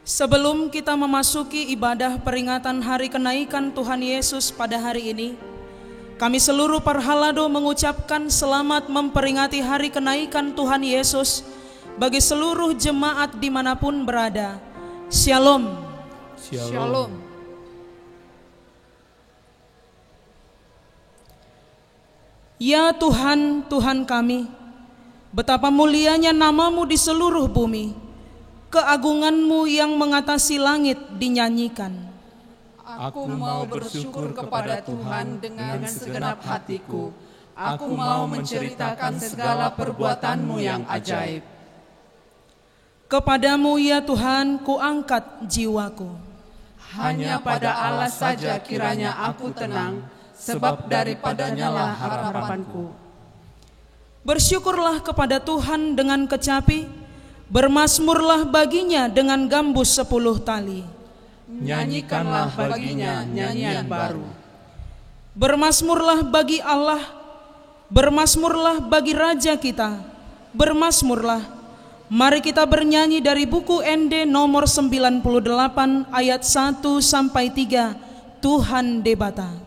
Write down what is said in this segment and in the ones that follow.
Sebelum kita memasuki ibadah peringatan hari kenaikan Tuhan Yesus pada hari ini, kami seluruh Parhalado mengucapkan selamat memperingati hari kenaikan Tuhan Yesus bagi seluruh jemaat dimanapun berada. Shalom. Shalom. Ya Tuhan, Tuhan kami, betapa mulianya nama-Mu di seluruh bumi. Keagungan-Mu yang mengatasi langit dinyanyikan. Aku mau bersyukur kepada Tuhan dengan segenap hatiku, Aku mau menceritakan segala perbuatan-Mu yang ajaib. Kepadamu ya Tuhan, kuangkat jiwaku. Hanya pada Allah saja kiranya aku tenang, sebab daripadanya lah harapanku. Bersyukurlah kepada Tuhan dengan kecapi, bermazmurlah baginya dengan gambus 10 tali. Nyanyikanlah baginya nyanyian baru. Bermazmurlah bagi Allah, bermazmurlah bagi Raja kita, bermazmurlah. Mari kita bernyanyi dari buku ND nomor 98 ayat 1 sampai 3, Tuhan Debata.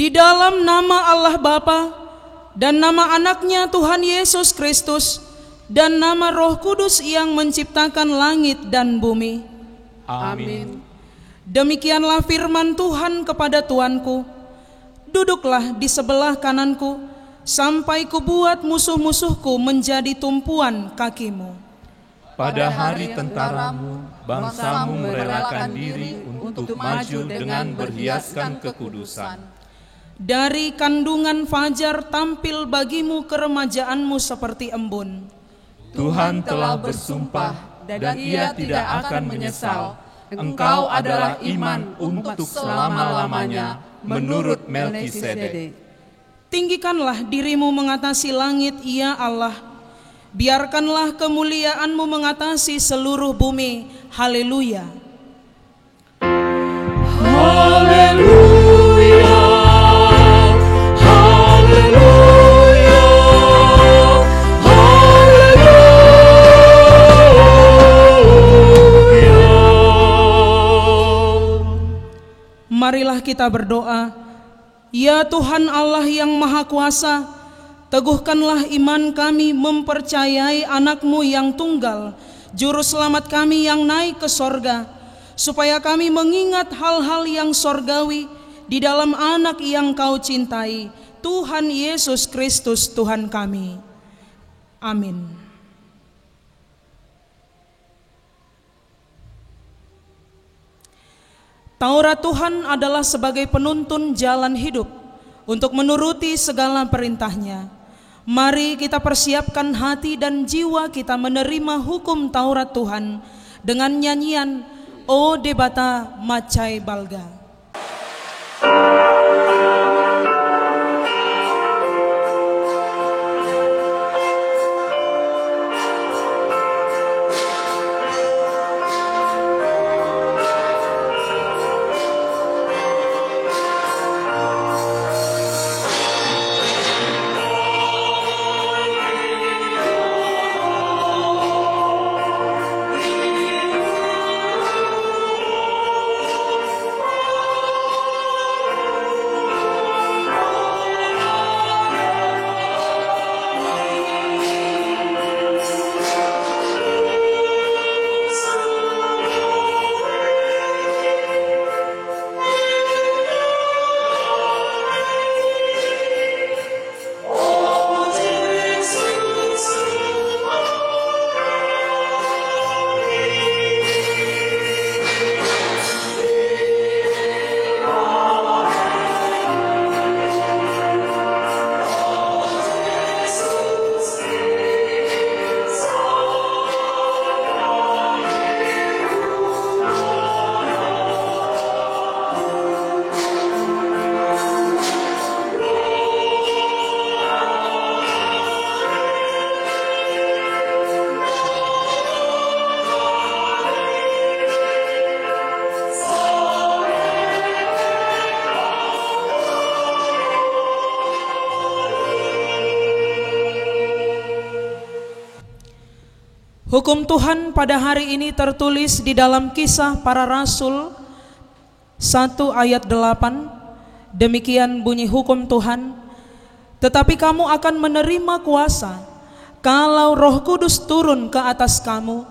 Di dalam nama Allah Bapa dan nama anaknya Tuhan Yesus Kristus dan nama Roh Kudus yang menciptakan langit dan bumi. Amin. Demikianlah firman Tuhan kepada tuanku, duduklah di sebelah kananku, sampai kubuat musuh-musuhku menjadi tumpuan kakimu. Pada hari tentaramu, bangsamu merelakan diri untuk maju dengan berhiaskan kekudusan. Dari kandungan fajar tampil bagimu keremajaanmu seperti embun. Tuhan telah bersumpah dan Ia tidak akan menyesal. Engkau adalah iman untuk selama-lamanya menurut Melkisedek. Tinggikanlah dirimu mengatasi langit, ya Allah. Biarkanlah kemuliaan-Mu mengatasi seluruh bumi. Haleluya. Haleluya. Marilah kita berdoa. Ya Tuhan Allah yang Maha Kuasa, teguhkanlah iman kami mempercayai anak-Mu yang tunggal, Juru Selamat kami yang naik ke sorga, supaya kami mengingat hal-hal yang sorgawi di dalam anak yang Kau cintai, Tuhan Yesus Kristus Tuhan kami. Amin. Taurat Tuhan adalah sebagai penuntun jalan hidup untuk menuruti segala perintah-Nya. Mari kita persiapkan hati dan jiwa kita menerima hukum Taurat Tuhan dengan nyanyian O Debata Macai Balga. Hukum Tuhan pada hari ini tertulis di dalam Kisah Para Rasul 1 ayat 8. Demikian bunyi hukum Tuhan. Tetapi kamu akan menerima kuasa kalau Roh Kudus turun ke atas kamu,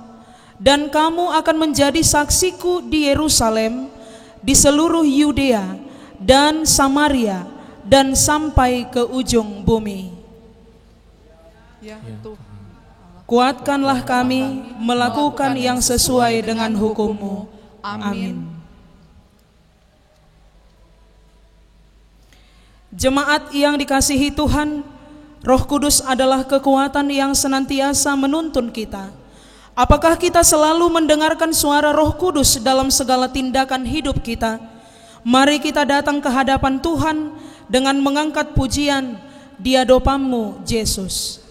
dan kamu akan menjadi saksiku di Yerusalem, di seluruh Yudea dan Samaria, dan sampai ke ujung bumi. Ya, Tuhan. Kuatkanlah kami melakukan yang sesuai dengan hukum-Mu. Amin. Jemaat yang dikasihi Tuhan, Roh Kudus adalah kekuatan yang senantiasa menuntun kita. Apakah kita selalu mendengarkan suara Roh Kudus dalam segala tindakan hidup kita? Mari kita datang ke hadapan Tuhan dengan mengangkat pujian, Dia Dopamu, Yesus.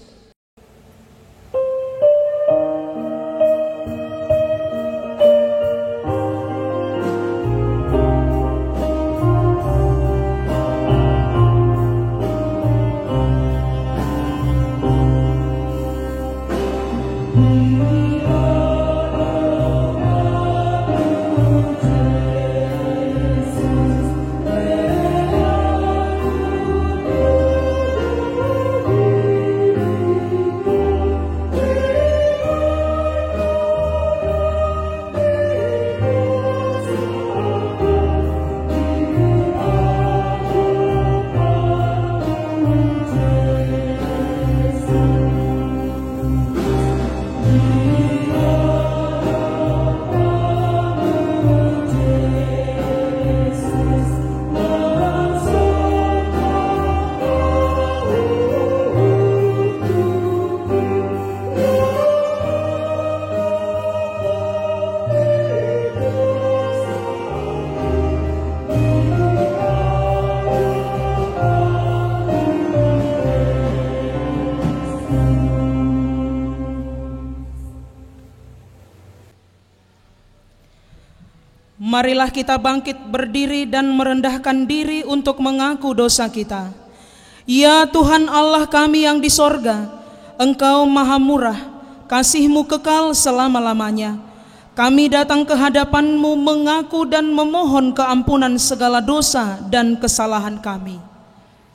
Marilah kita bangkit berdiri dan merendahkan diri untuk mengaku dosa kita. Ya Tuhan Allah kami yang di sorga, Engkau maha murah, kasih-Mu kekal selama-lamanya. Kami datang ke hadapan-Mu mengaku dan memohon keampunan segala dosa dan kesalahan kami.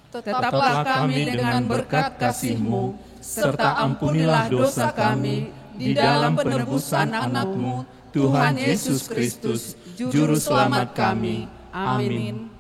Tetaplah kami dengan berkat kasih-Mu, serta ampunilah dosa kami di dalam penebusan anak-Mu, Tuhan Yesus Kristus, Juru Selamat kami. Amin.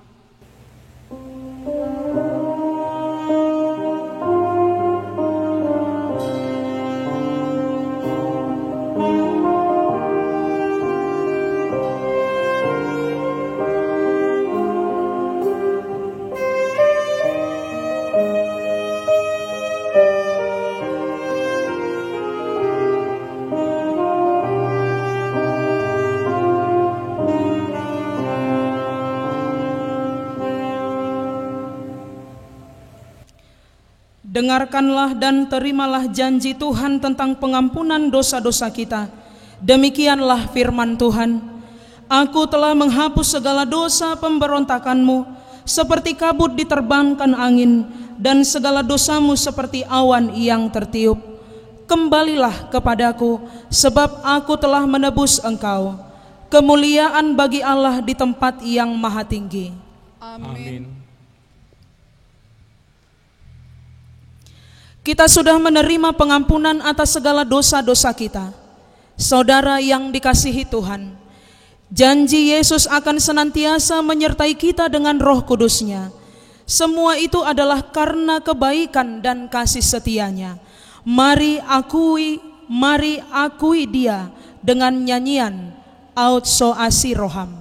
Dengarkanlah dan terimalah janji Tuhan tentang pengampunan dosa-dosa kita. Demikianlah firman Tuhan. Aku telah menghapus segala dosa pemberontakanmu, seperti kabut diterbangkan angin, dan segala dosamu seperti awan yang tertiup. Kembalilah kepadaku, sebab aku telah menebus engkau. Kemuliaan bagi Allah di tempat yang maha tinggi. Amin. Kita sudah menerima pengampunan atas segala dosa-dosa kita. Saudara yang dikasihi Tuhan, janji Yesus akan senantiasa menyertai kita dengan Roh Kudus-Nya. Semua itu adalah karena kebaikan dan kasih setia-Nya. Mari akui Dia dengan nyanyian Aut So Asi Roham.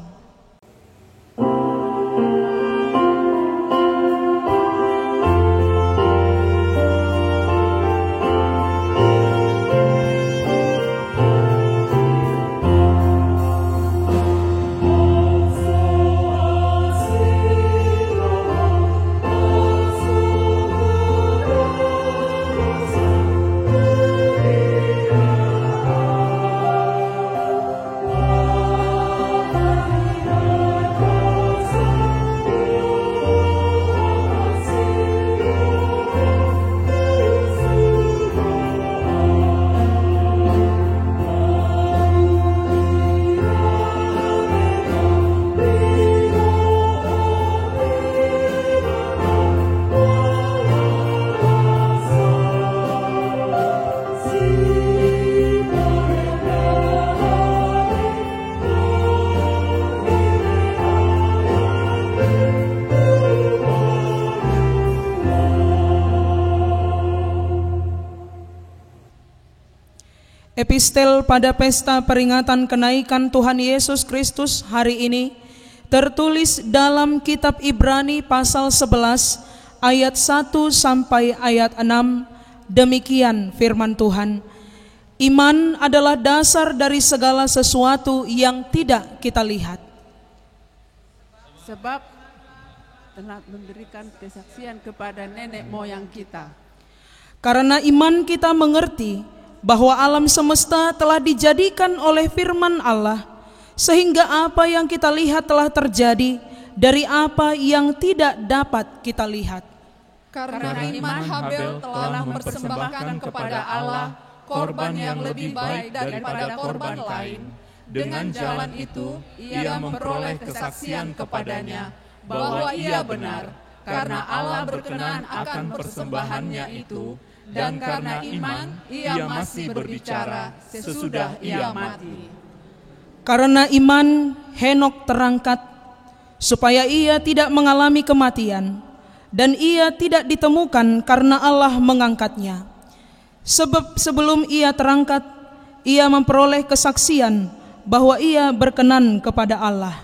Epistel pada pesta peringatan kenaikan Tuhan Yesus Kristus hari ini tertulis dalam kitab Ibrani pasal 11 ayat 1 sampai ayat 6. Demikian firman Tuhan. Iman adalah dasar dari segala sesuatu yang tidak kita lihat. Sebab telah memberikan kesaksian kepada nenek moyang kita. Karena iman kita mengerti bahwa alam semesta telah dijadikan oleh firman Allah, sehingga apa yang kita lihat telah terjadi dari apa yang tidak dapat kita lihat. Karena iman Habel telah mempersembahkan kepada Allah korban yang lebih baik daripada korban lain. Dengan jalan itu ia memperoleh kesaksian kepadanya bahwa ia benar, karena Allah berkenan akan persembahannya itu. Dan karena iman, ia masih berbicara sesudah ia mati. Karena iman, Henok terangkat, supaya ia tidak mengalami kematian, dan ia tidak ditemukan karena Allah mengangkatnya. Sebab sebelum ia terangkat, ia memperoleh kesaksian bahwa ia berkenan kepada Allah.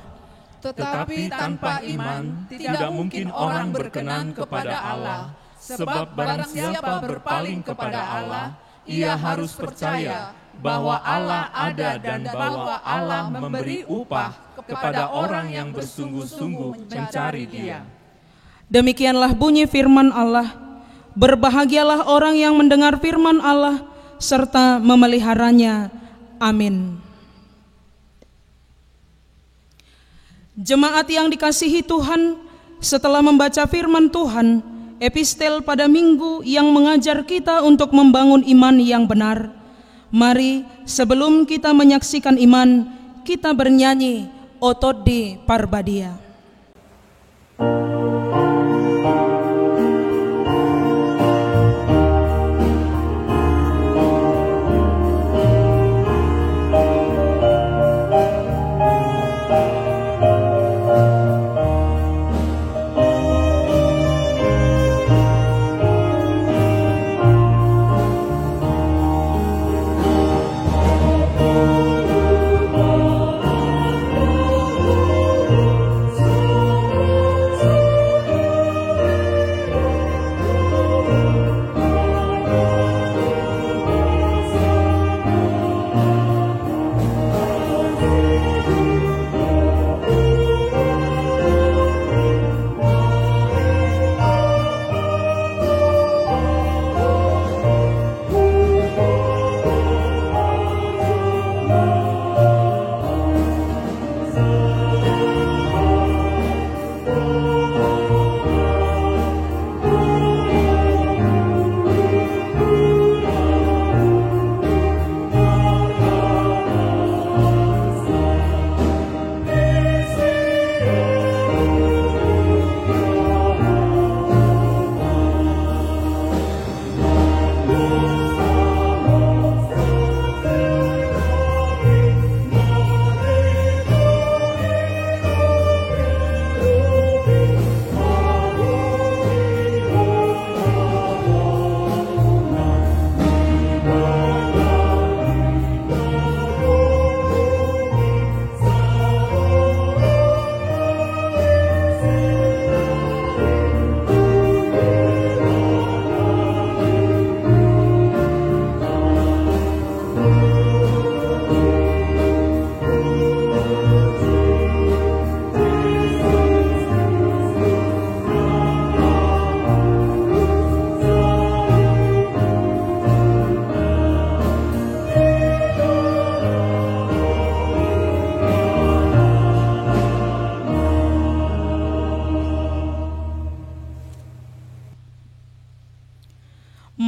Tetapi tanpa iman, tidak mungkin orang berkenan kepada Allah. Sebab barang siapa berpaling kepada Allah, ia harus percaya bahwa Allah ada dan bahwa Allah memberi upah kepada orang yang bersungguh-sungguh mencari Dia. Demikianlah bunyi firman Allah. Berbahagialah orang yang mendengar firman Allah serta memeliharanya. Amin. Jemaat yang dikasihi Tuhan, setelah membaca firman Tuhan, epistel pada minggu yang mengajar kita untuk membangun iman yang benar, mari sebelum kita menyaksikan iman, kita bernyanyi Otodi Parbadia.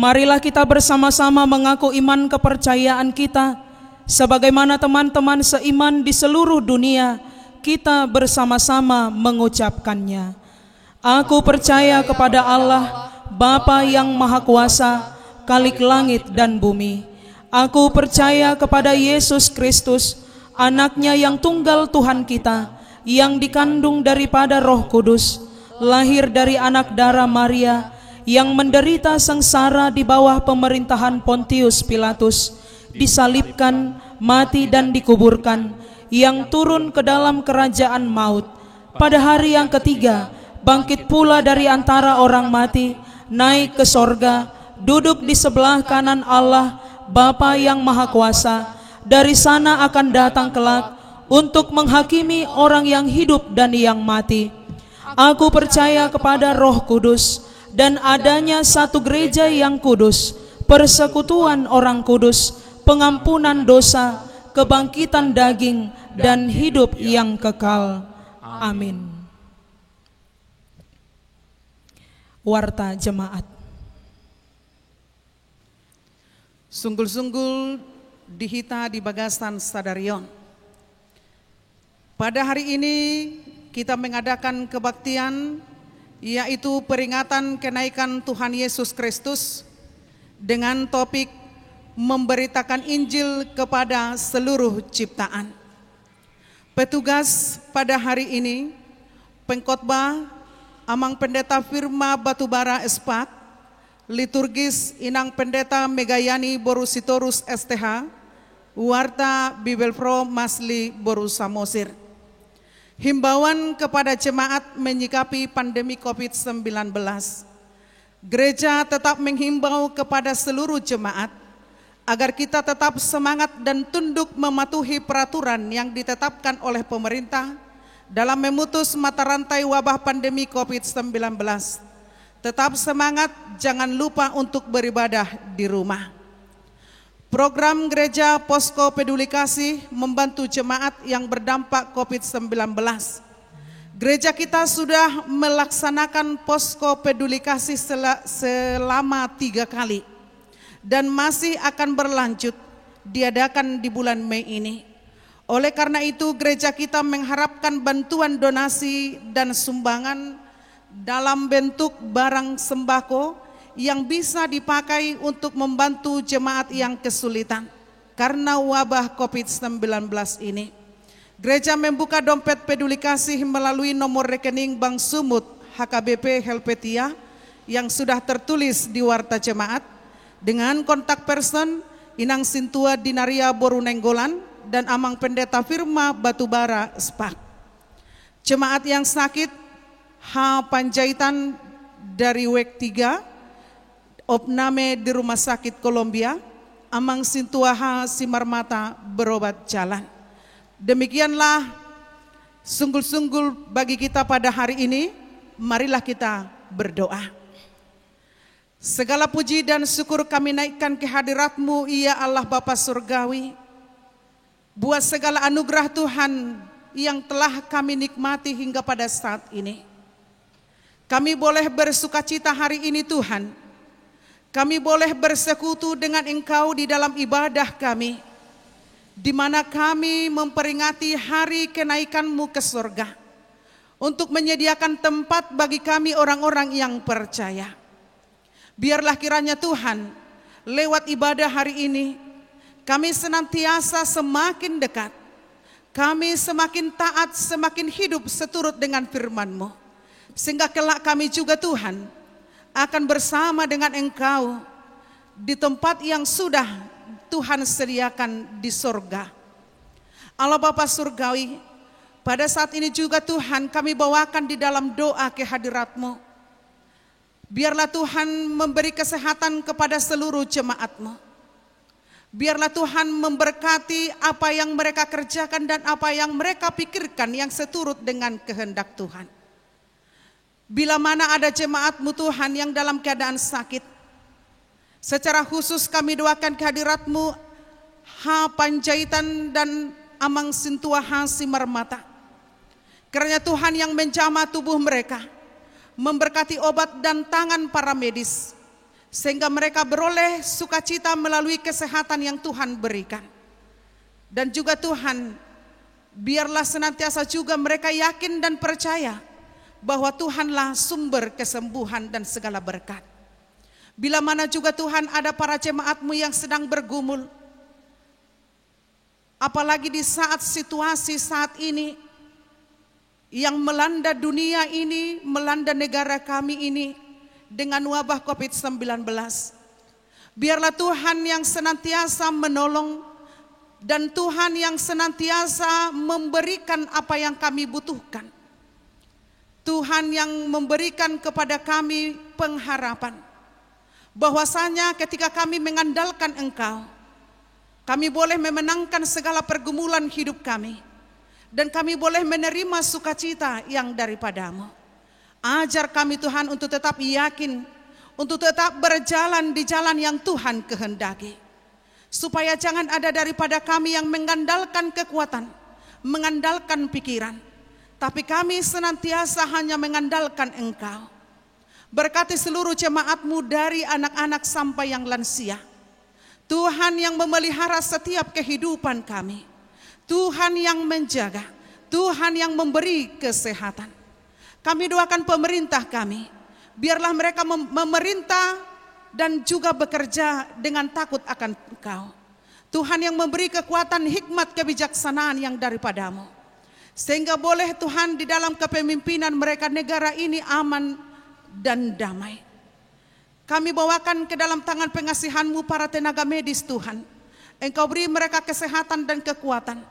Marilah kita bersama-sama mengaku iman kepercayaan kita, sebagaimana teman-teman seiman di seluruh dunia, kita bersama-sama mengucapkannya. Aku percaya kepada Allah, Bapa yang Maha Kuasa, Khalik langit dan bumi. Aku percaya kepada Yesus Kristus, Anaknya yang tunggal Tuhan kita, yang dikandung daripada Roh Kudus, lahir dari anak darah Maria, yang menderita sengsara di bawah pemerintahan Pontius Pilatus, disalibkan, mati dan dikuburkan, yang turun ke dalam kerajaan maut. Pada hari yang ketiga, bangkit pula dari antara orang mati, naik ke sorga, duduk di sebelah kanan Allah, Bapa yang Maha Kuasa. Dari sana akan datang kelak untuk menghakimi orang yang hidup dan yang mati. Aku percaya kepada Roh Kudus dan adanya satu gereja yang kudus, persekutuan orang kudus, pengampunan dosa, kebangkitan daging, dan hidup yang kekal. Amin. Warta Jemaat. Sunggul-sunggul dihita di bagasan Sadarion. Pada hari ini kita mengadakan kebaktian, yaitu peringatan kenaikan Tuhan Yesus Kristus dengan topik memberitakan Injil kepada seluruh ciptaan. Petugas pada hari ini, pengkhotbah Amang Pendeta Firma Batubara Espak, liturgis Inang Pendeta Megayani Borusitorus STH, Warta Bibelpro Masli Boru Samosir. Himbauan kepada jemaat menyikapi pandemi COVID-19. Gereja tetap menghimbau kepada seluruh jemaat agar kita tetap semangat dan tunduk mematuhi peraturan yang ditetapkan oleh pemerintah dalam memutus mata rantai wabah pandemi COVID-19. Tetap semangat, jangan lupa untuk beribadah di rumah. Program Gereja Posko Peduli Kasih membantu jemaat yang berdampak COVID-19. Gereja kita sudah melaksanakan Posko Peduli Kasih selama 3 kali dan masih akan berlanjut diadakan di bulan Mei ini. Oleh karena itu, gereja kita mengharapkan bantuan donasi dan sumbangan dalam bentuk barang sembako yang bisa dipakai untuk membantu jemaat yang kesulitan karena wabah COVID-19 ini. Gereja membuka dompet peduli kasih melalui nomor rekening Bank Sumut HKBP Helvetia yang sudah tertulis di warta jemaat dengan kontak person Inang Sintua Dinaria Borunenggolan dan Amang Pendeta Firma Batubara Spak. Jemaat yang sakit H. Panjaitan dari WEK 3, opname di Rumah Sakit Kolombia, Amang Sintua H. Simarmata berobat jalan. Demikianlah sunggul-sunggul bagi kita pada hari ini. Marilah kita berdoa. Segala puji dan syukur kami naikkan ke hadirat-Mu, ya Allah Bapa Surgawi, buat segala anugerah Tuhan yang telah kami nikmati hingga pada saat ini. Kami boleh bersukacita hari ini Tuhan. Kami boleh bersekutu dengan Engkau di dalam ibadah kami, di mana kami memperingati hari kenaikan-Mu ke surga, untuk menyediakan tempat bagi kami orang-orang yang percaya. Biarlah kiranya Tuhan, lewat ibadah hari ini, kami senantiasa semakin dekat, kami semakin taat, semakin hidup seturut dengan firman-Mu. Sehingga kelak kami juga Tuhan akan bersama dengan Engkau di tempat yang sudah Tuhan sediakan di surga. Allah Bapa Surgawi, pada saat ini juga Tuhan kami bawakan di dalam doa ke hadirat-Mu. Biarlah Tuhan memberi kesehatan kepada seluruh jemaat-Mu. Biarlah Tuhan memberkati apa yang mereka kerjakan dan apa yang mereka pikirkan yang seturut dengan kehendak Tuhan. Bila mana ada jemaat-Mu Tuhan yang dalam keadaan sakit, secara khusus kami doakan kehadirat-Mu H. Panjaitan dan Amang Sintua H. Simarmata. Karena Tuhan yang menjamah tubuh mereka, memberkati obat dan tangan para medis, sehingga mereka beroleh sukacita melalui kesehatan yang Tuhan berikan. Dan juga Tuhan, biarlah senantiasa juga mereka yakin dan percaya bahwa Tuhanlah sumber kesembuhan dan segala berkat. Bila mana juga Tuhan ada para jemaat-Mu yang sedang bergumul, apalagi di saat situasi saat ini yang melanda dunia ini, melanda negara kami ini dengan wabah COVID-19. Biarlah Tuhan yang senantiasa menolong dan Tuhan yang senantiasa memberikan apa yang kami butuhkan. Tuhan yang memberikan kepada kami pengharapan bahwasanya ketika kami mengandalkan Engkau, kami boleh memenangkan segala pergumulan hidup kami dan kami boleh menerima sukacita yang daripadamu. Ajar kami Tuhan untuk tetap yakin, untuk tetap berjalan di jalan yang Tuhan kehendaki. Supaya jangan ada daripada kami yang mengandalkan kekuatan, mengandalkan pikiran, tapi kami senantiasa hanya mengandalkan Engkau. Berkati seluruh jemaat-Mu dari anak-anak sampai yang lansia. Tuhan yang memelihara setiap kehidupan kami. Tuhan yang menjaga, Tuhan yang memberi kesehatan. Kami doakan pemerintah kami, biarlah mereka memerintah dan juga bekerja dengan takut akan Engkau. Tuhan yang memberi kekuatan, hikmat, kebijaksanaan yang daripadamu. Sehingga boleh Tuhan di dalam kepemimpinan mereka negara ini aman dan damai. Kami bawakan ke dalam tangan pengasihan-Mu para tenaga medis Tuhan. Engkau beri mereka kesehatan dan kekuatan.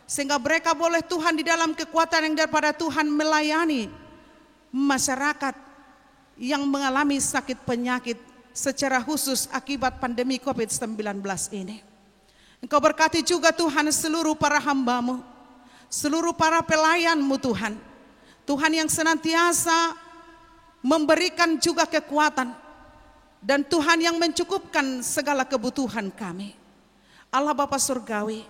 Sehingga mereka boleh Tuhan di dalam kekuatan yang daripada Tuhan melayani masyarakat yang mengalami sakit penyakit secara khusus akibat pandemi COVID-19 ini. Engkau berkati juga Tuhan seluruh para hamba-Mu, seluruh para pelayan-Mu Tuhan. Tuhan yang senantiasa memberikan juga kekuatan dan Tuhan yang mencukupkan segala kebutuhan kami. Allah Bapa Surgawi,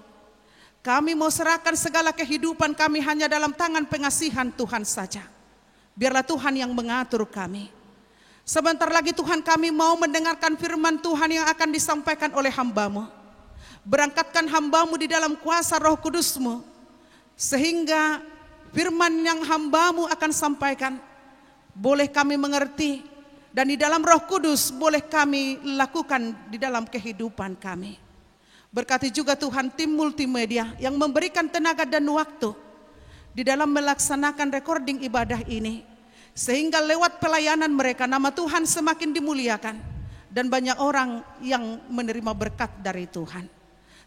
kami mau serahkan segala kehidupan kami hanya dalam tangan pengasihan Tuhan saja. Biarlah Tuhan yang mengatur kami. Sebentar lagi Tuhan kami mau mendengarkan firman Tuhan yang akan disampaikan oleh hamba-Mu. Berangkatkan hamba-Mu di dalam kuasa Roh Kudus-Mu, sehingga firman yang hamba-Mu akan sampaikan boleh kami mengerti, dan di dalam Roh Kudus boleh kami lakukan di dalam kehidupan kami. Berkati juga Tuhan tim multimedia yang memberikan tenaga dan waktu di dalam melaksanakan recording ibadah ini, sehingga lewat pelayanan mereka nama Tuhan semakin dimuliakan dan banyak orang yang menerima berkat dari Tuhan.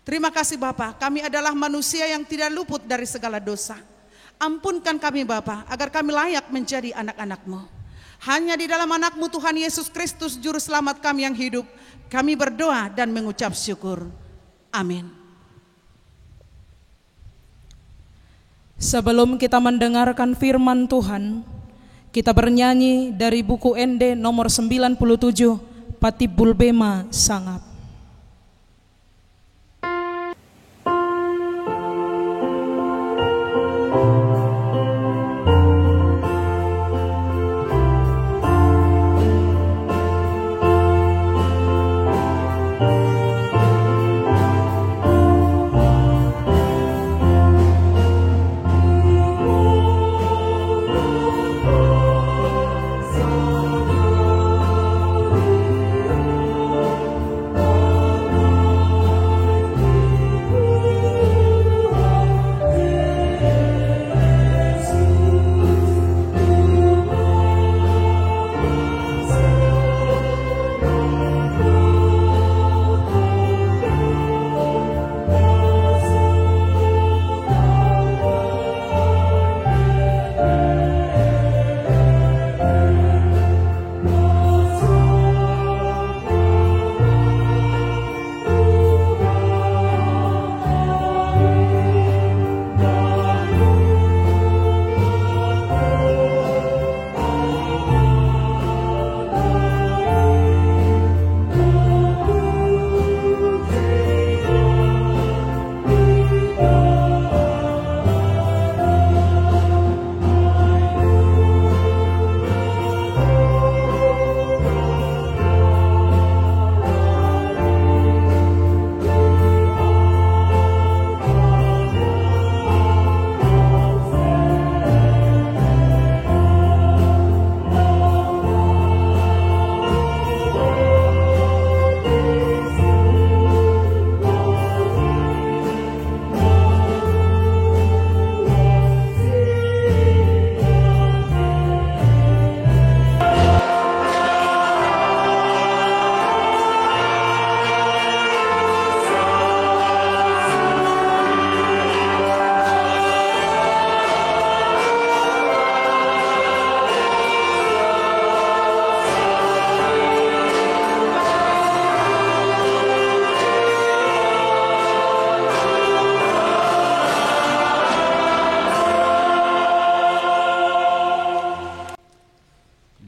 Terima kasih Bapa, kami adalah manusia yang tidak luput dari segala dosa. Ampunkan kami Bapa, agar kami layak menjadi anak-anak-Mu. Hanya di dalam anak-Mu Tuhan Yesus Kristus Juru Selamat kami yang hidup, kami berdoa dan mengucap syukur. Amin. Sebelum kita mendengarkan firman Tuhan, kita bernyanyi dari buku ND nomor 97, Patibul Bema Sangap. Sang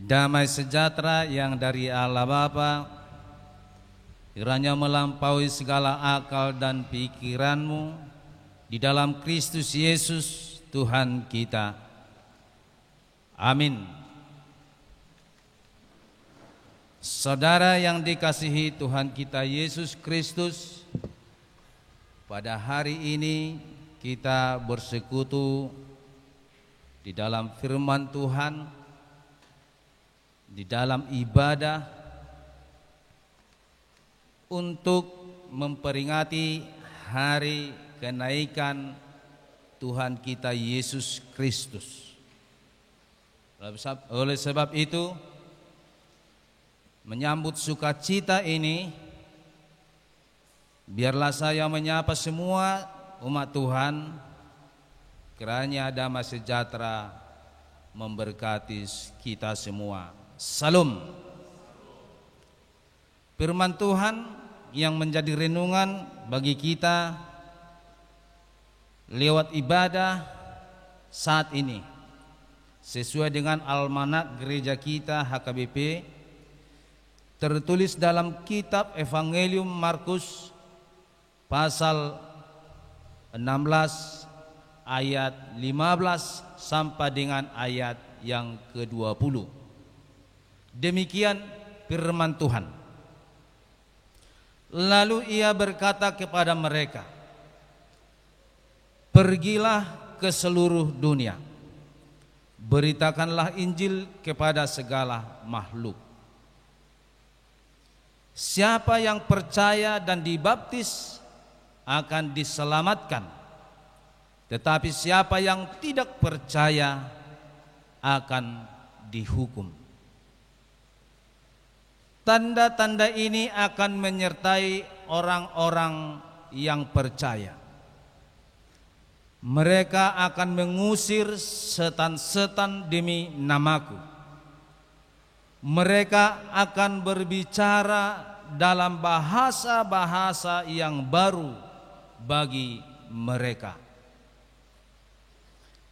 Damai sejahtera yang dari Allah Bapa kiranya melampaui segala akal dan pikiranmu di dalam Kristus Yesus Tuhan kita. Amin. Saudara yang dikasihi Tuhan kita Yesus Kristus, pada hari ini kita bersekutu di dalam firman Tuhan, di dalam ibadah untuk memperingati hari kenaikan Tuhan kita Yesus Kristus. Oleh sebab itu, menyambut sukacita ini, biarlah saya menyapa semua umat Tuhan, kiranya damai sejahtera memberkati kita semua. Salam. Firman Tuhan yang menjadi renungan bagi kita lewat ibadah saat ini, sesuai dengan almanak gereja kita HKBP, tertulis dalam kitab Evangelium Markus pasal 16 ayat 15 sampai dengan ayat yang ke-20. Demikian firman Tuhan. Lalu ia berkata kepada mereka, "Pergilah ke seluruh dunia, beritakanlah Injil kepada segala makhluk. Siapa yang percaya dan dibaptis akan diselamatkan, tetapi siapa yang tidak percaya akan dihukum. Tanda-tanda ini akan menyertai orang-orang yang percaya. Mereka akan mengusir setan-setan demi namaku. Mereka akan berbicara dalam bahasa-bahasa yang baru bagi mereka.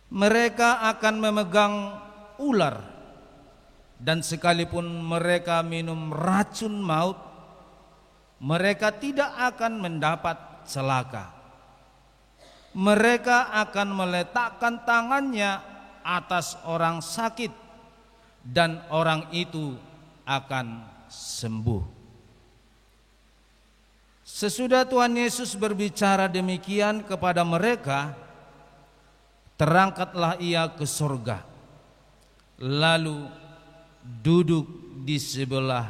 Mereka akan memegang ular, dan sekalipun mereka minum racun maut, mereka tidak akan mendapat celaka. Mereka akan meletakkan tangannya atas orang sakit, dan orang itu akan sembuh." Sesudah Tuhan Yesus berbicara demikian kepada mereka, terangkatlah ia ke surga, lalu duduk di sebelah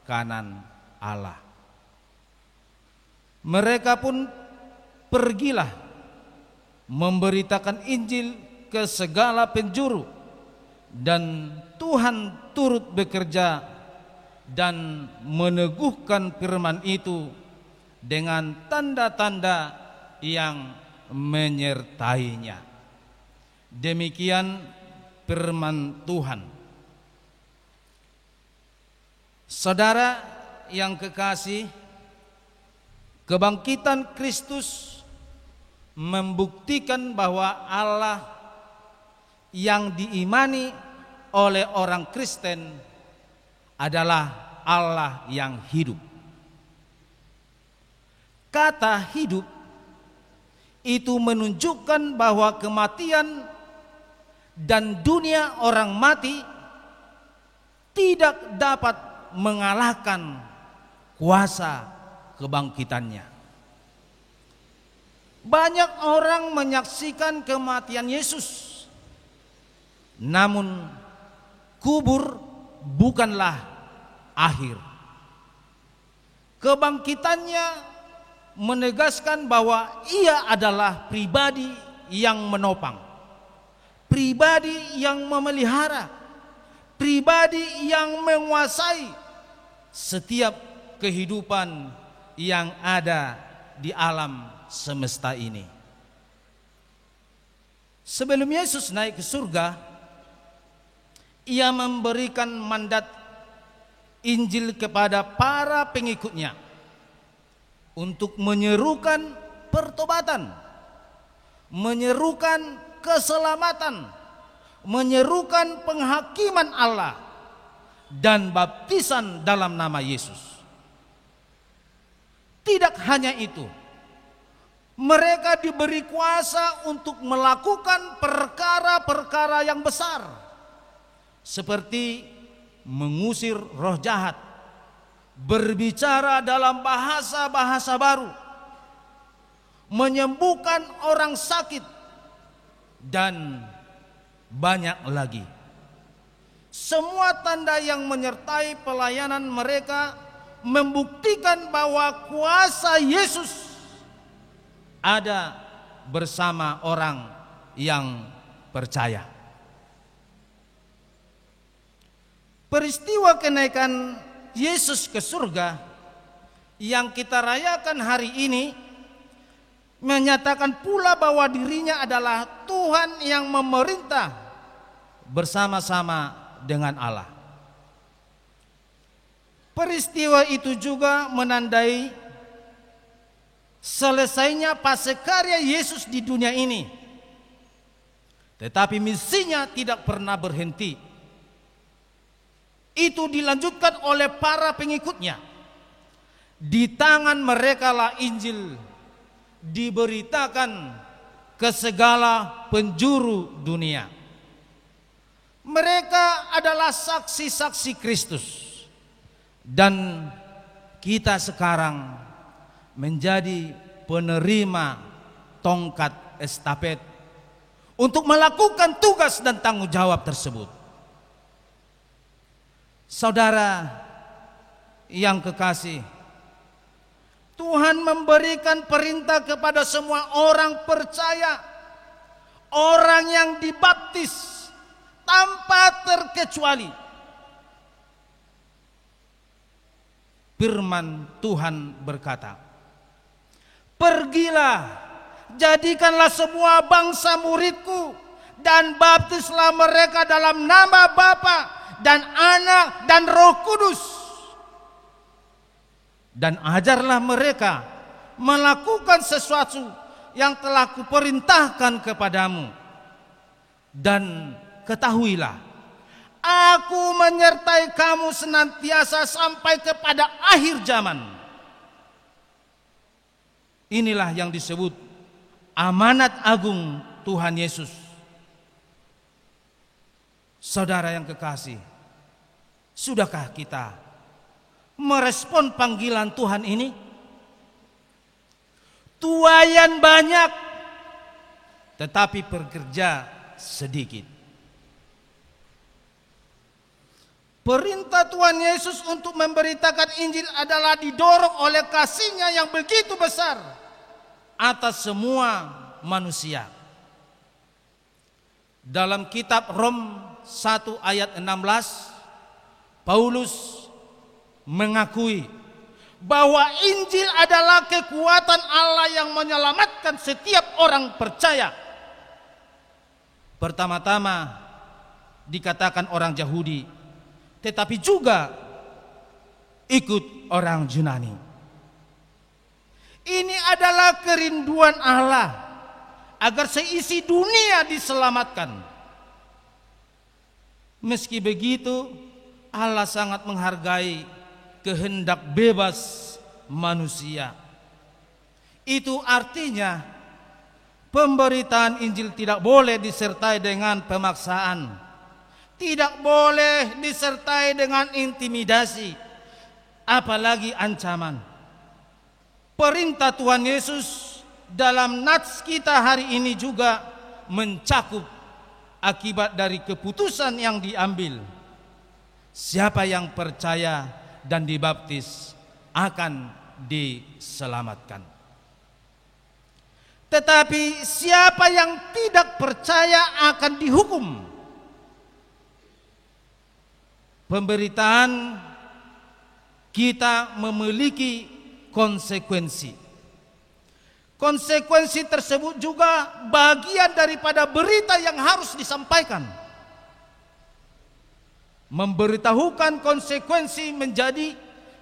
kanan Allah. Mereka pun pergilah memberitakan Injil ke segala penjuru, dan Tuhan turut bekerja dan meneguhkan firman itu dengan tanda-tanda yang menyertainya. Demikian firman Tuhan. Saudara yang kekasih, kebangkitan Kristus membuktikan bahwa Allah yang diimani oleh orang Kristen adalah Allah yang hidup. Kata hidup itu menunjukkan bahwa kematian dan dunia orang mati tidak dapat mengalahkan kuasa kebangkitannya. Banyak orang menyaksikan kematian Yesus, namun kubur bukanlah akhir. Kebangkitannya menegaskan bahwa ia adalah pribadi yang menopang, pribadi yang memelihara, pribadi yang menguasai setiap kehidupan yang ada di alam semesta ini. Sebelum Yesus naik ke surga, ia memberikan mandat Injil kepada para pengikutnya untuk menyerukan pertobatan, menyerukan keselamatan, menyerukan penghakiman Allah dan baptisan dalam nama Yesus. Tidak hanya itu, mereka diberi kuasa untuk melakukan perkara-perkara yang besar, seperti mengusir roh jahat, berbicara dalam bahasa-bahasa baru, menyembuhkan orang sakit, dan banyak lagi. Semua tanda yang menyertai pelayanan mereka membuktikan bahwa kuasa Yesus ada bersama orang yang percaya. Peristiwa kenaikan Yesus ke surga yang kita rayakan hari ini menyatakan pula bahwa dirinya adalah Tuhan yang memerintah bersama-sama dengan Allah. Peristiwa itu juga menandai selesainya pasekarya Yesus di dunia ini. Tetapi misinya tidak pernah berhenti. Itu dilanjutkan oleh para pengikutnya. Di tangan mereka lah Injil diberitakan ke segala penjuru dunia. Mereka adalah saksi-saksi Kristus, dan kita sekarang menjadi penerima tongkat estafet untuk melakukan tugas dan tanggung jawab tersebut. Saudara yang kekasih, Tuhan memberikan perintah kepada semua orang percaya, orang yang dibaptis tanpa terkecuali. Firman Tuhan berkata, "Pergilah, jadikanlah semua bangsa muridku, dan baptislah mereka dalam nama Bapa dan Anak dan Roh Kudus, dan ajarlah mereka melakukan sesuatu yang telah kuperintahkan kepadamu. Dan ketahuilah, aku menyertai kamu senantiasa sampai kepada akhir zaman." Inilah yang disebut amanat agung Tuhan Yesus. Saudara yang kekasih, sudahkah kita merespon panggilan Tuhan ini? Tuayan banyak, tetapi pekerja sedikit. Perintah Tuhan Yesus untuk memberitakan Injil adalah didorong oleh kasih-Nya yang begitu besar atas semua manusia. Dalam kitab Rom 1 ayat 16, Paulus mengakui bahwa Injil adalah kekuatan Allah yang menyelamatkan setiap orang percaya. Pertama-tama dikatakan orang Yahudi, tetapi juga ikut orang Yunani. Ini adalah kerinduan Allah agar seisi dunia diselamatkan. Meski begitu, Allah sangat menghargai kehendak bebas manusia. Itu artinya pemberitaan Injil tidak boleh disertai dengan pemaksaan, tidak boleh disertai dengan intimidasi, apalagi ancaman. Perintah Tuhan Yesus dalam nats kita hari ini juga mencakup akibat dari keputusan yang diambil. Siapa yang percaya dan dibaptis akan diselamatkan. Tetapi siapa yang tidak percaya akan dihukum. Pemberitaan kita memiliki konsekuensi. Konsekuensi tersebut juga bagian daripada berita yang harus disampaikan. Memberitahukan konsekuensi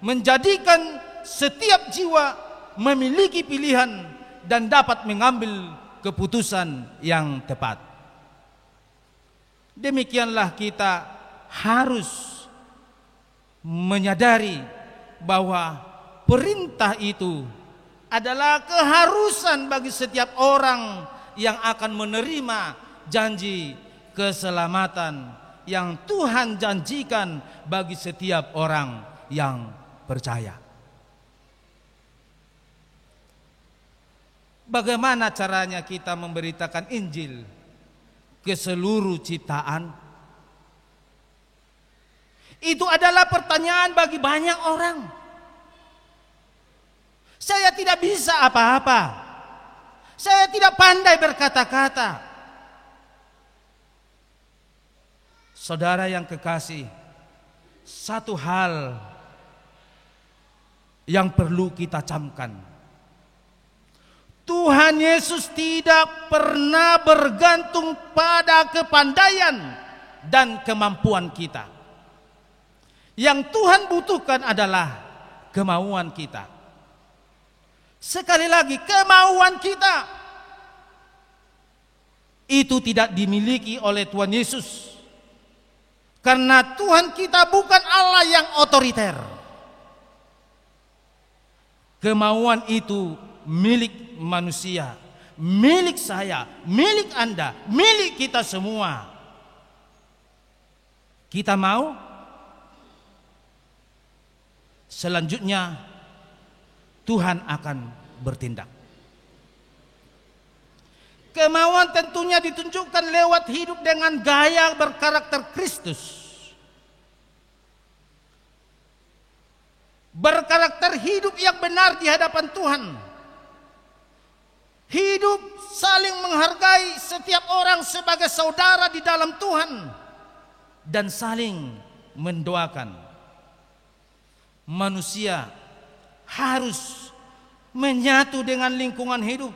menjadikan setiap jiwa memiliki pilihan dan dapat mengambil keputusan yang tepat. Demikianlah kita harus menyadari bahwa perintah itu adalah keharusan bagi setiap orang yang akan menerima janji keselamatan yang Tuhan janjikan bagi setiap orang yang percaya. Bagaimana caranya kita memberitakan Injil ke seluruh ciptaan? Itu adalah pertanyaan bagi banyak orang. Saya tidak bisa apa-apa. Saya tidak pandai berkata-kata. Saudara yang kekasih, satu hal yang perlu kita camkan. Tuhan Yesus tidak pernah bergantung pada kepandaian dan kemampuan kita. Yang Tuhan butuhkan adalah kemauan kita. Sekali lagi, kemauan kita itu tidak dimiliki oleh Tuhan Yesus. Karena Tuhan kita bukan Allah yang otoriter. Kemauan itu milik manusia, milik saya, milik Anda, milik kita semua. Kita mau? Selanjutnya Tuhan akan bertindak. Kemauan tentunya ditunjukkan lewat hidup dengan gaya berkarakter Kristus. Berkarakter hidup yang benar di hadapan Tuhan. Hidup saling menghargai setiap orang sebagai saudara di dalam Tuhan. Dan saling mendoakan. Manusia harus menyatu dengan lingkungan hidup,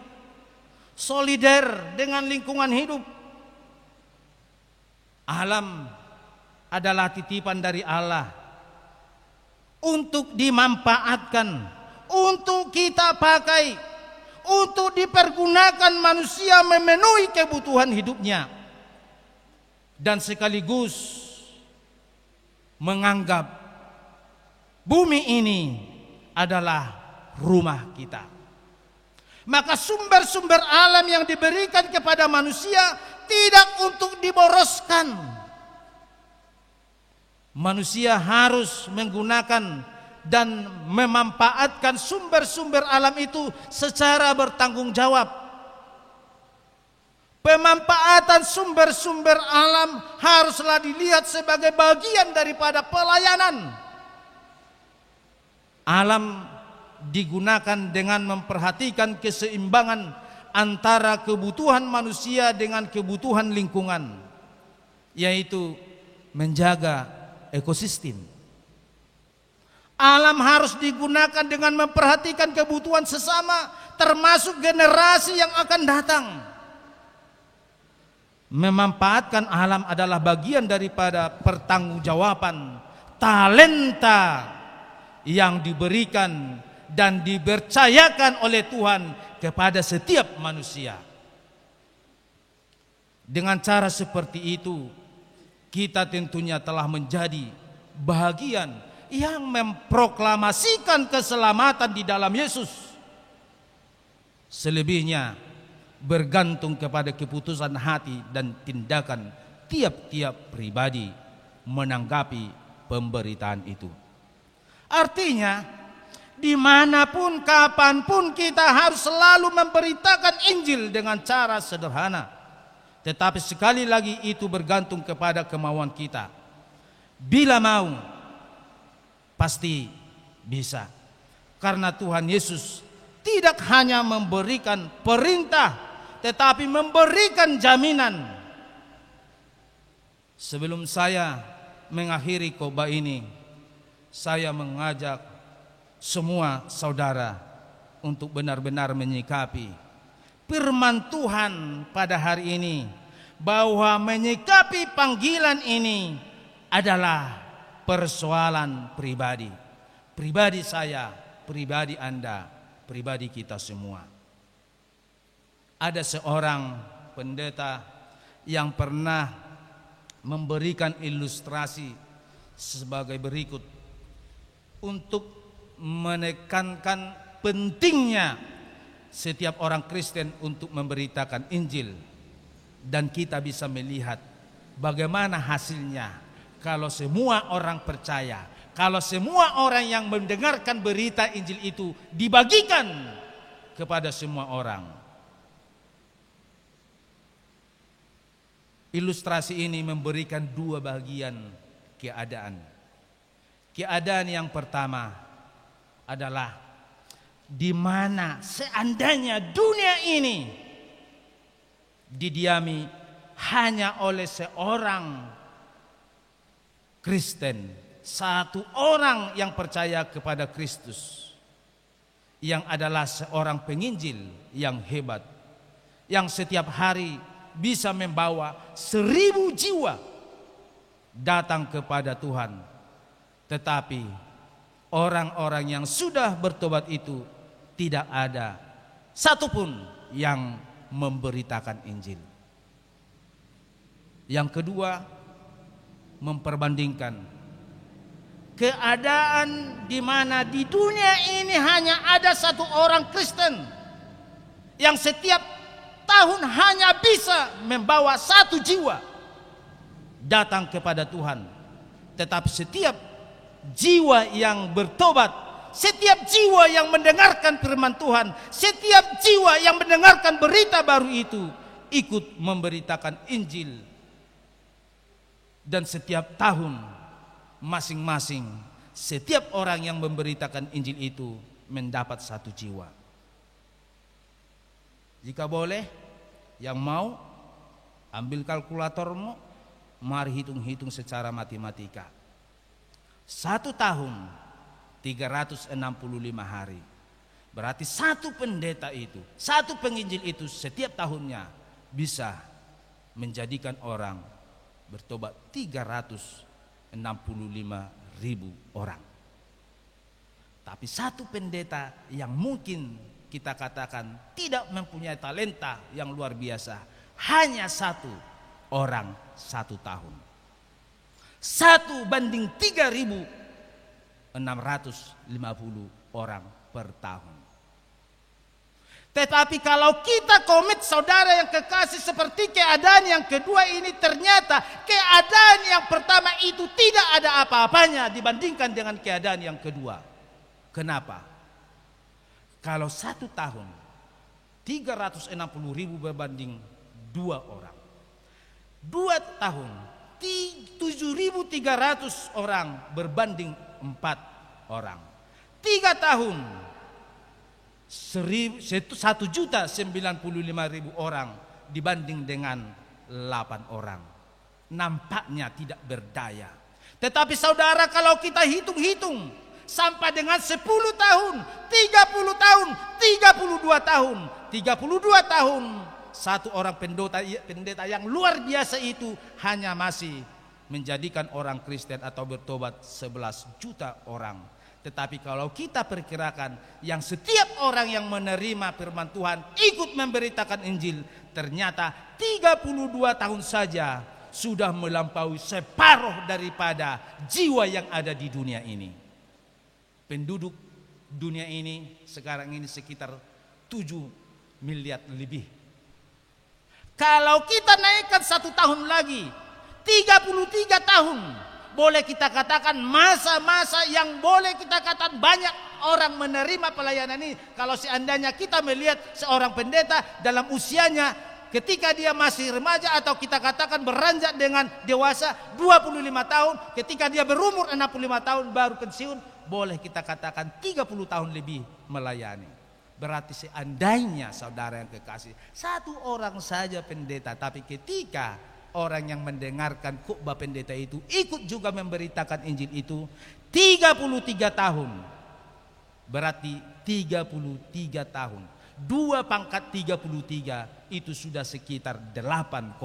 solider dengan lingkungan hidup. Alam adalah titipan dari Allah untuk dimanfaatkan, untuk kita pakai, untuk dipergunakan manusia memenuhi kebutuhan hidupnya, dan sekaligus menganggap bumi ini adalah rumah kita. Maka sumber-sumber alam yang diberikan kepada manusia tidak untuk diboroskan. Manusia harus menggunakan dan memanfaatkan sumber-sumber alam itu secara bertanggung jawab. Pemanfaatan sumber-sumber alam haruslah dilihat sebagai bagian daripada pelayanan. Alam digunakan dengan memperhatikan keseimbangan antara kebutuhan manusia dengan kebutuhan lingkungan, yaitu menjaga ekosistem. Alam harus digunakan dengan memperhatikan kebutuhan sesama, termasuk generasi yang akan datang. Memanfaatkan alam adalah bagian daripada pertanggungjawaban talenta yang diberikan dan dipercayakan oleh Tuhan kepada setiap manusia. Dengan cara seperti itu, kita tentunya telah menjadi bagian yang memproklamasikan keselamatan di dalam Yesus. Selebihnya bergantung kepada keputusan hati dan tindakan tiap-tiap pribadi menanggapi pemberitaan itu. Artinya, dimanapun, kapanpun kita harus selalu memberitakan Injil dengan cara sederhana. Tetapi sekali lagi itu bergantung kepada kemauan kita. Bila mau, pasti bisa. Karena Tuhan Yesus tidak hanya memberikan perintah, tetapi memberikan jaminan. Sebelum saya mengakhiri khotbah ini, saya mengajak semua saudara untuk benar-benar menyikapi firman Tuhan pada hari ini, bahwa menyikapi panggilan ini adalah persoalan pribadi. Pribadi saya, pribadi Anda, pribadi kita semua. Ada seorang pendeta yang pernah memberikan ilustrasi sebagai berikut untuk menekankan pentingnya setiap orang Kristen untuk memberitakan Injil. Dan kita bisa melihat bagaimana hasilnya kalau semua orang percaya, kalau semua orang yang mendengarkan berita Injil itu dibagikan kepada semua orang. Ilustrasi ini memberikan dua bagian keadaan. Keadaan yang pertama adalah di mana seandainya dunia ini didiami hanya oleh seorang Kristen, satu orang yang percaya kepada Kristus, yang adalah seorang penginjil yang hebat, yang setiap hari bisa membawa 1000 jiwa datang kepada Tuhan. Tetapi orang-orang yang sudah bertobat itu tidak ada satupun yang memberitakan Injil. Yang kedua, memperbandingkan keadaan di mana di dunia ini hanya ada satu orang Kristen yang setiap tahun hanya bisa membawa 1 jiwa datang kepada Tuhan. Tetapi setiap jiwa yang bertobat, setiap jiwa yang mendengarkan firman Tuhan, setiap jiwa yang mendengarkan berita baru itu ikut memberitakan Injil. Dan setiap tahun masing-masing setiap orang yang memberitakan Injil itu mendapat 1 jiwa. Jika boleh, yang mau ambil kalkulatormu, mari hitung-hitung secara matematika. 1 tahun 365 hari. Berarti satu pendeta itu, satu penginjil itu setiap tahunnya bisa menjadikan orang bertobat 365.000 orang. Tapi satu pendeta yang mungkin kita katakan tidak mempunyai talenta yang luar biasa, hanya 1 orang 1 tahun. 1 banding 3.650 orang per tahun. Tetapi kalau kita komit, saudara yang kekasih, seperti keadaan yang kedua ini, ternyata keadaan yang pertama itu tidak ada apa-apanya dibandingkan dengan keadaan yang kedua. Kenapa? Kalau 1 tahun 360.000 berbanding 2 orang, 2 tahun 7.300 orang berbanding 4 orang, 3 tahun 1.095.000 orang dibanding dengan 8 orang. Nampaknya tidak berdaya. Tetapi saudara, kalau kita hitung-hitung sampai dengan 10 tahun, 30 tahun, 32 tahun, 32 tahun, satu orang pendeta yang luar biasa itu hanya masih menjadikan orang Kristen atau bertobat 11 juta orang. Tetapi kalau kita perkirakan yang setiap orang yang menerima firman Tuhan ikut memberitakan Injil, ternyata 32 tahun saja sudah melampaui separuh daripada jiwa yang ada di dunia ini. Penduduk dunia ini sekarang ini sekitar 7 miliar lebih. Kalau kita naikkan 1 tahun lagi, 33 tahun, boleh kita katakan masa-masa yang boleh kita katakan banyak orang menerima pelayanan ini. Kalau seandainya kita melihat seorang pendeta dalam usianya ketika dia masih remaja, atau kita katakan beranjak dengan dewasa 25 tahun, ketika dia berumur 65 tahun baru pensiun, boleh kita katakan 30 tahun lebih melayani. Berarti seandainya saudara yang kekasih, 1 orang saja pendeta, tapi ketika orang yang mendengarkan khotbah pendeta itu ikut juga memberitakan Injil itu 33 tahun. Berarti 33 tahun. 2 pangkat 33 itu sudah sekitar 8,6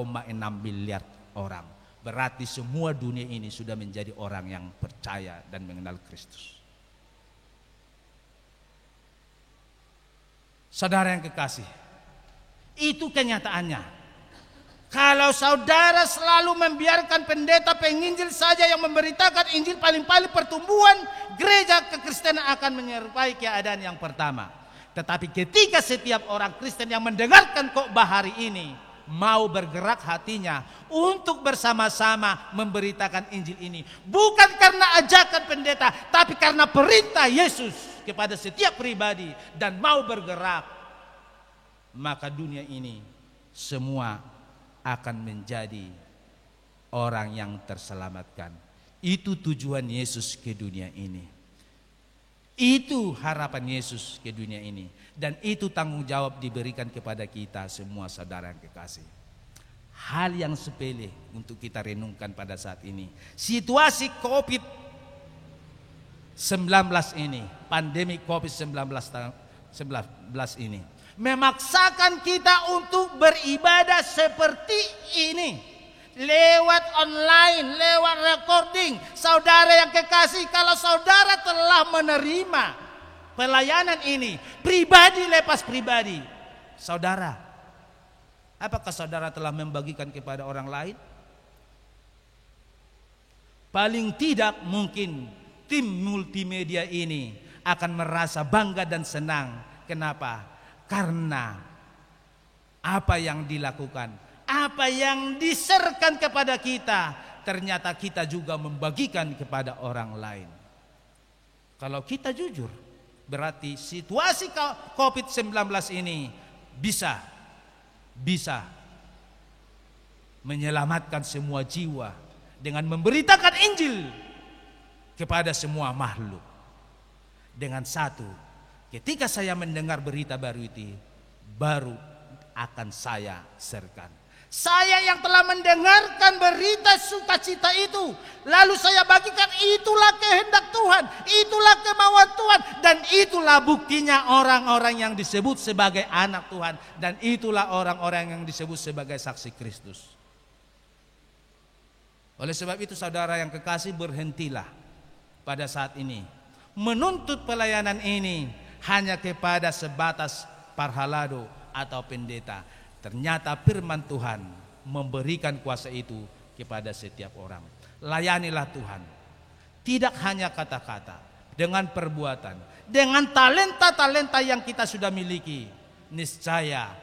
miliar orang. Berarti semua dunia ini sudah menjadi orang yang percaya dan mengenal Kristus. Saudara yang kekasih, itu kenyataannya. Kalau saudara selalu membiarkan pendeta penginjil saja yang memberitakan Injil, paling-paling pertumbuhan gereja kekristenan akan menyerupai keadaan yang pertama. Tetapi ketika setiap orang Kristen yang mendengarkan khotbah hari ini mau bergerak hatinya untuk bersama-sama memberitakan Injil ini, bukan karena ajakan pendeta, tapi karena perintah Yesus kepada setiap pribadi, dan mau bergerak, maka dunia ini semua akan menjadi orang yang terselamatkan. Itu tujuan Yesus ke dunia ini. Itu harapan Yesus ke dunia ini. Dan itu tanggung jawab diberikan kepada kita semua saudara yang kekasih. Hal yang sepele untuk kita renungkan pada saat ini. Situasi COVID-19 ini, pandemi COVID-19 ini, memaksakan kita untuk beribadah seperti ini, lewat online, lewat recording. Saudara yang kekasih, kalau saudara telah menerima pelayanan ini pribadi lepas pribadi, saudara, apakah saudara telah membagikan kepada orang lain? Paling tidak mungkin tim multimedia ini akan merasa bangga dan senang. Kenapa? Karena apa yang dilakukan, apa yang diserahkan kepada kita, ternyata kita juga membagikan kepada orang lain. Kalau kita jujur, berarti situasi COVID-19 ini bisa menyelamatkan semua jiwa dengan memberitakan Injil kepada semua makhluk. Dengan satu, ketika saya mendengar berita baru itu, baru akan saya serahkan. Saya yang telah mendengarkan berita sukacita itu, lalu saya bagikan, itulah kehendak Tuhan, itulah kemauan Tuhan, dan itulah buktinya orang-orang yang disebut sebagai anak Tuhan, dan itulah orang-orang yang disebut sebagai saksi Kristus. Oleh sebab itu saudara yang kekasih, berhentilah pada saat ini menuntut pelayanan ini hanya kepada sebatas parhalado atau pendeta. Ternyata firman Tuhan memberikan kuasa itu kepada setiap orang. Layanilah Tuhan, tidak hanya kata-kata, dengan perbuatan, dengan talenta-talenta yang kita sudah miliki. Niscaya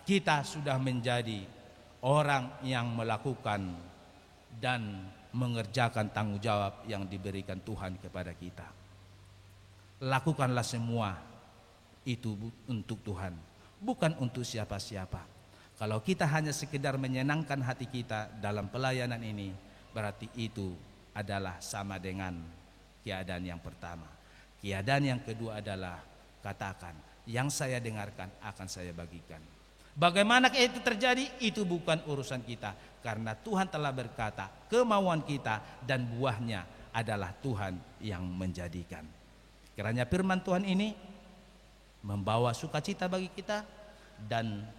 kita sudah menjadi orang yang melakukan dan mengerjakan tanggung jawab yang diberikan Tuhan kepada kita. Lakukanlah semua itu untuk Tuhan, bukan untuk siapa-siapa. Kalau kita hanya sekedar menyenangkan hati kita dalam pelayanan ini, berarti itu adalah sama dengan keadaan yang pertama. Keadaan yang kedua adalah katakan, yang saya dengarkan akan saya bagikan. Bagaimana itu terjadi? Itu bukan urusan kita, karena Tuhan telah berkata, kemauan kita dan buahnya adalah Tuhan yang menjadikan. Kiranya firman Tuhan ini membawa sukacita bagi kita dan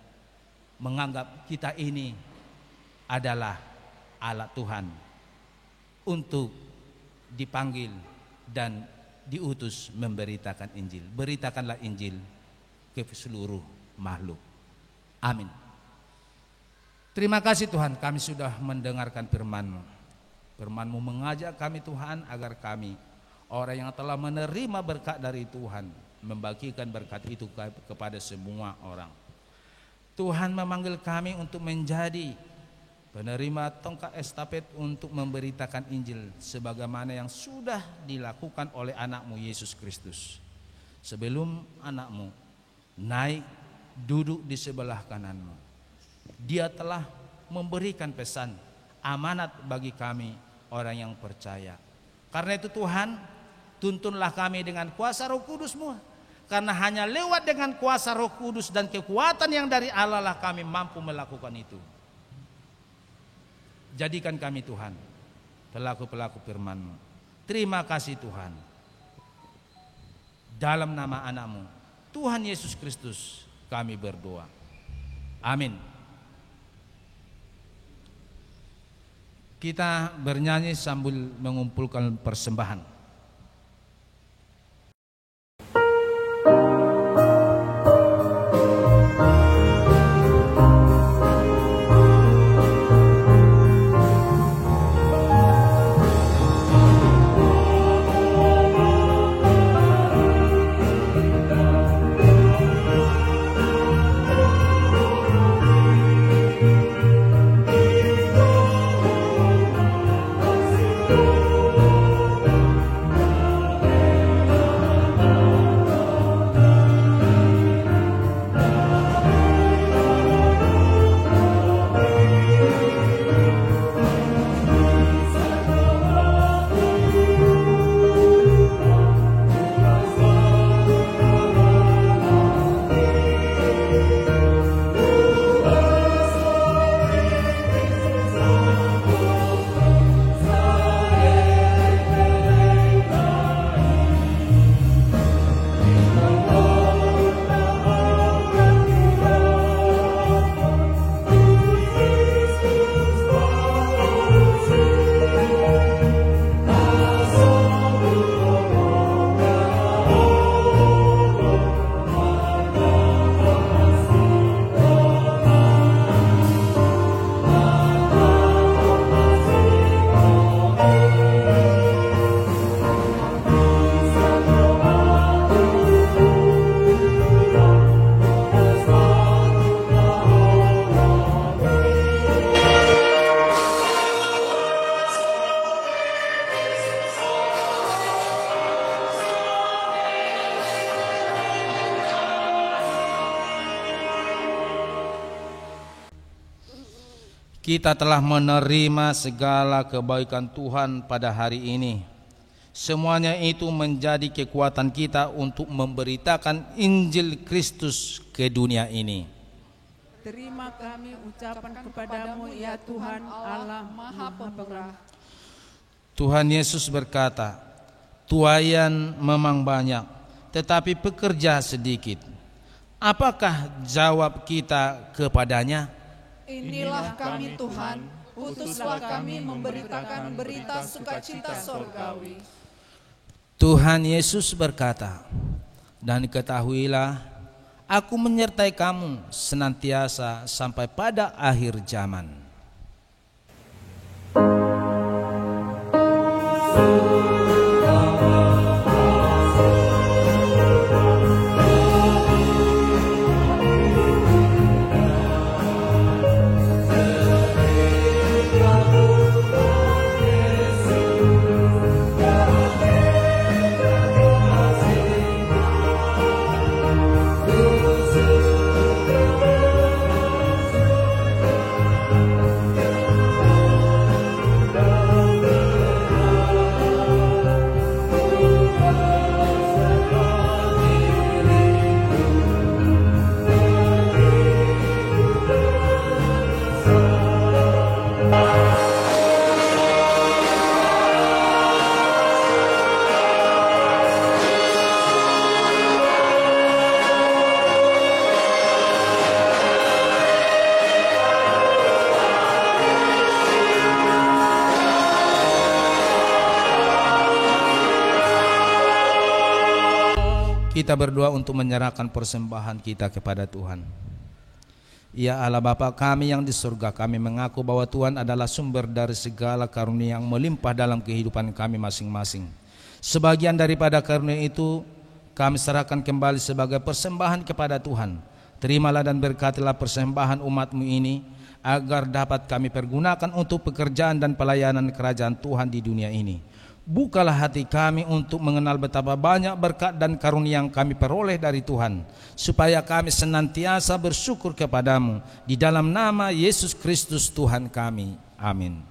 menganggap kita ini adalah alat Tuhan untuk dipanggil dan diutus memberitakan Injil. Beritakanlah Injil ke seluruh makhluk. Amin. Terima kasih Tuhan, kami sudah mendengarkan firman-Mu. Firman-Mu mengajak kami Tuhan agar kami, orang yang telah menerima berkat dari Tuhan, membagikan berkat itu kepada semua orang. Tuhan memanggil kami untuk menjadi penerima tongkat estafet untuk memberitakan Injil sebagaimana yang sudah dilakukan oleh anak-Mu Yesus Kristus. Sebelum anak-Mu naik duduk di sebelah kanan-Mu, Dia telah memberikan pesan amanat bagi kami orang yang percaya. Karena itu Tuhan, tuntunlah kami dengan kuasa Roh Kudus-Mu. Karena hanya lewat dengan kuasa Roh Kudus dan kekuatan yang dari Allah lah kami mampu melakukan itu. Jadikan kami Tuhan pelaku-pelaku firman-Mu. Terima kasih Tuhan. Dalam nama anak-Mu Tuhan Yesus Kristus kami berdoa. Amin. Kita bernyanyi sambil mengumpulkan persembahan. Kita telah menerima segala kebaikan Tuhan pada hari ini. Semuanya itu menjadi kekuatan kita untuk memberitakan Injil Kristus ke dunia ini. Terima kami ucapan kepadamu ya Tuhan Allah Maha Pemurah. Tuhan Yesus berkata, tuaian memang banyak, tetapi pekerja sedikit. Apakah jawab kita kepadanya? Inilah kami Tuhan, utuslah kami memberitakan berita sukacita sorgawi. Tuhan Yesus berkata, dan ketahuilah, aku menyertai kamu senantiasa sampai pada akhir zaman. Kita berdoa untuk menyerahkan persembahan kita kepada Tuhan. Ya Allah Bapa kami yang di surga, kami mengaku bahwa Tuhan adalah sumber dari segala karunia yang melimpah dalam kehidupan kami masing-masing. Sebagian daripada karunia itu kami serahkan kembali sebagai persembahan kepada Tuhan. Terimalah dan berkatilah persembahan umat-Mu ini, agar dapat kami pergunakan untuk pekerjaan dan pelayanan kerajaan Tuhan di dunia ini. Bukalah hati kami untuk mengenal betapa banyak berkat dan karunia yang kami peroleh dari Tuhan, supaya kami senantiasa bersyukur kepadamu. Di dalam nama Yesus Kristus Tuhan kami. Amin.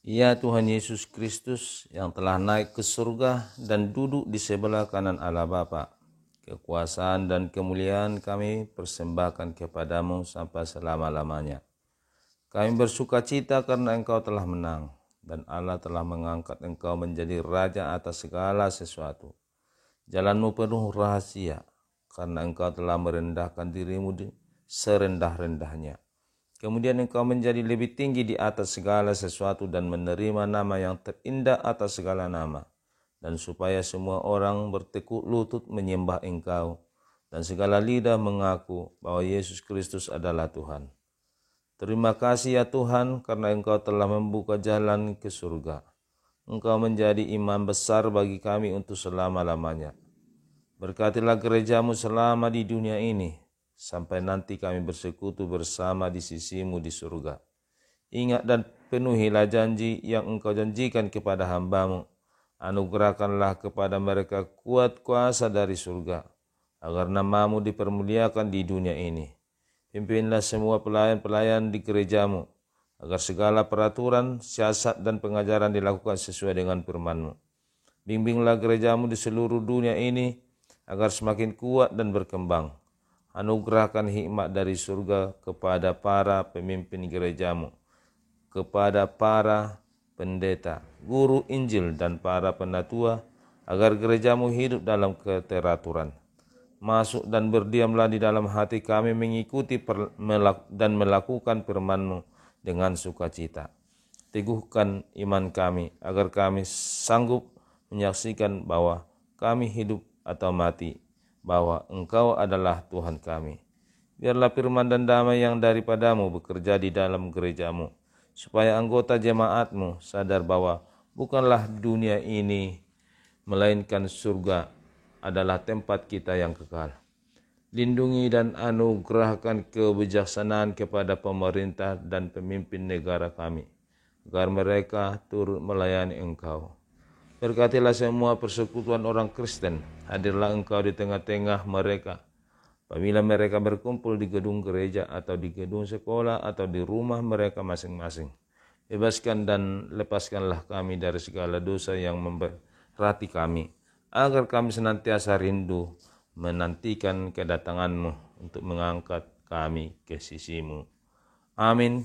Ya Tuhan Yesus Kristus yang telah naik ke surga dan duduk di sebelah kanan Allah Bapa, kekuasaan dan kemuliaan kami persembahkan kepadamu sampai selama-lamanya. Kami bersuka cita karena Engkau telah menang, dan Allah telah mengangkat Engkau menjadi Raja atas segala sesuatu. Jalan-Mu penuh rahasia, karena Engkau telah merendahkan diri-Mu serendah-rendahnya. Kemudian Engkau menjadi lebih tinggi di atas segala sesuatu dan menerima nama yang terindah atas segala nama. Dan supaya semua orang bertekuk lutut menyembah Engkau, dan segala lidah mengaku bahwa Yesus Kristus adalah Tuhan. Terima kasih ya Tuhan, karena Engkau telah membuka jalan ke surga. Engkau menjadi imam besar bagi kami untuk selama-lamanya. Berkatilah gereja-Mu selama di dunia ini, sampai nanti kami bersekutu bersama di sisi-Mu di surga. Ingat dan penuhilah janji yang Engkau janjikan kepada hamba-Mu. Anugerahkanlah kepada mereka kuat kuasa dari surga, agar nama-Mu dipermuliakan di dunia ini. Pimpinlah semua pelayan-pelayan di gereja-Mu, agar segala peraturan, siasat dan pengajaran dilakukan sesuai dengan firman-Mu. Bimbinglah gereja-Mu di seluruh dunia ini, agar semakin kuat dan berkembang. Anugerahkan hikmat dari surga kepada para pemimpin gereja-Mu, kepada para pendeta, guru Injil dan para penatua, agar gereja-Mu hidup dalam keteraturan. Masuk dan berdiamlah di dalam hati kami mengikuti dan melakukan firman-Mu, dengan sukacita. Teguhkan iman kami agar kami sanggup menyaksikan bahwa kami hidup atau mati, bahwa Engkau adalah Tuhan kami. Biarlah firman dan damai yang daripadamu bekerja di dalam gerejamu, supaya anggota jemaatmu sadar bahwa bukanlah dunia ini, melainkan surga adalah tempat kita yang kekal. Lindungi dan anugerahkan kebijaksanaan kepada pemerintah dan pemimpin negara kami, agar mereka turut melayani Engkau. Berkatilah semua persekutuan orang Kristen, hadirlah Engkau di tengah-tengah mereka. Apabila mereka berkumpul di gedung gereja atau di gedung sekolah atau di rumah mereka masing-masing. Bebaskan dan lepaskanlah kami dari segala dosa yang memberati kami, agar kami senantiasa rindu menantikan kedatangan-Mu untuk mengangkat kami ke sisi-Mu. Amin.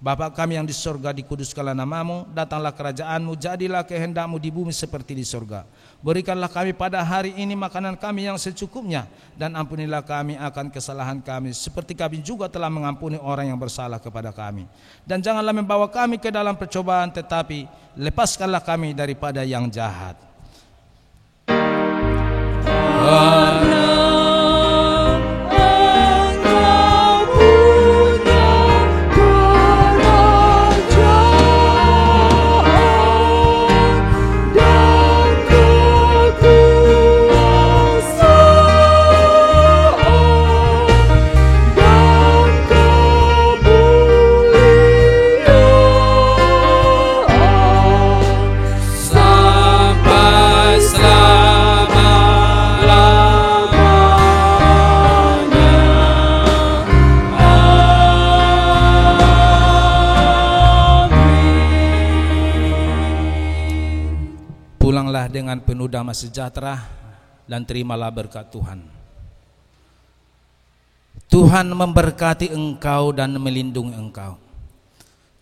Bapa kami yang di sorga, dikuduskanlah namamu, datanglah kerajaan-Mu, jadilah kehendak-Mu di bumi seperti di sorga. Berikanlah kami pada hari ini makanan kami yang secukupnya, dan ampunilah kami akan kesalahan kami, seperti kami juga telah mengampuni orang yang bersalah kepada kami. Dan janganlah membawa kami ke dalam percobaan, tetapi lepaskanlah kami daripada yang jahat. Pulanglah dengan penuh damai sejahtera dan terimalah berkat Tuhan. Tuhan memberkati engkau dan melindungi engkau.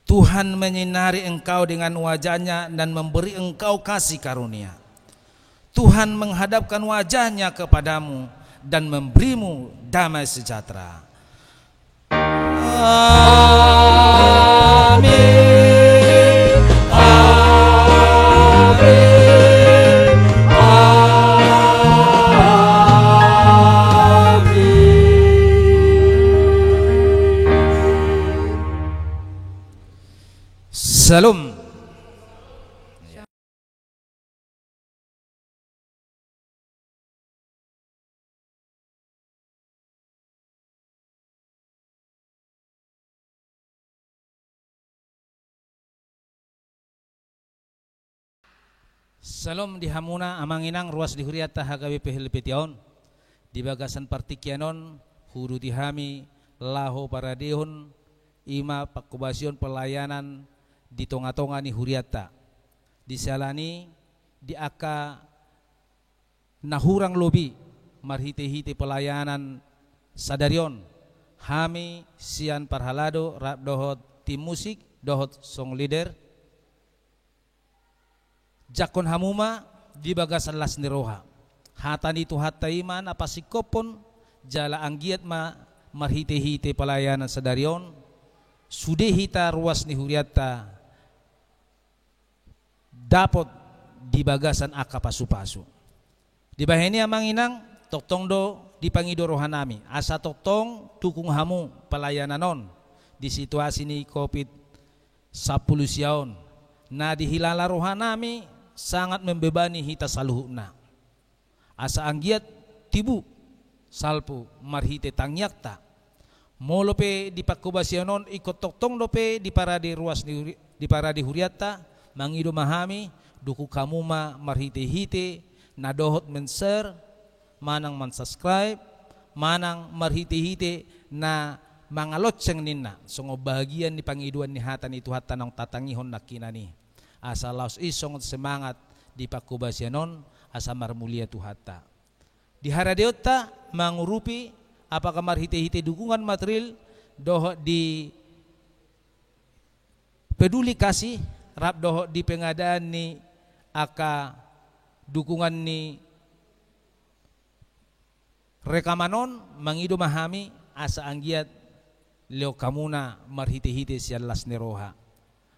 Tuhan menyinari engkau dengan wajah-Nya dan memberi engkau kasih karunia. Tuhan menghadapkan wajah-Nya kepadamu dan memberimu damai sejahtera. Amin. Salam. Salam di Hamuna amanginang ruas di Huriata HKBP Helpetion di bagasan partikianon huru dihami laho paradehon ima pakubasion pelayanan di tonga-tonga ni Huriata di salani di aka nahurang lobi marhite-hite pelayanan sadarion hami sian parhalado rap dohot tim musik dohot song leader jakon hamuma di bagasan las niroha hatan itu hatta iman apa sikopon jala anggiat ma marhite-hite pelayanan sadarion sude hita ruas ni Huriata dapat di bagasan aka pasu-pasu. Di baheni amanginang toktong do dipangido rohanami. Asa toktong tukung hamu pelayananon di situasi ni COVID-19 siaon. Na dihilala rohanami sangat membebani hita saluhuna. Asa anggiat tibu salpu marhite tangyakta. Molope di pakubasianon ikot toktong dope di parade ruas di parade Huriata mangido mahami duku kamuma marhite-hite na dohot men-share manang man-subscribe manang marhite-hite na mangalotseng ninna songo bahagian ni pangiduan ni hatan itu hatan ng tatangihon nakinani asa laos isong semangat di pakubasyanon asa marmulia tu hatta di haradeota mangurupi apakah marhite-hite dukungan material dohot di peduli kasih rap dohok di pengadaan ni aka dukungan ni rekamanon mangido mahami asa anggiat leo kamuna marhite-hite sialas neroha.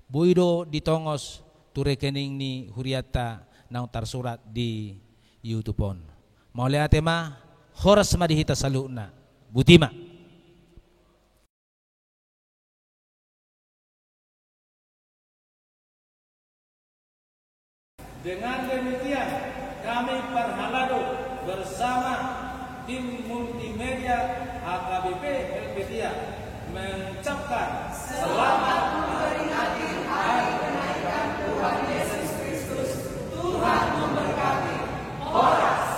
Buido ditongos tu rekening ni huriata nang tersurat di YouTube-on. Mau lihat tema horas madihita saluna. Butima. Dengan demikian kami Parhalado bersama tim multimedia HKBP Helvetia mengucapkan selamat memperingati hari kenaikan Tuhan Yesus Kristus. Tuhan memberkati. Horas.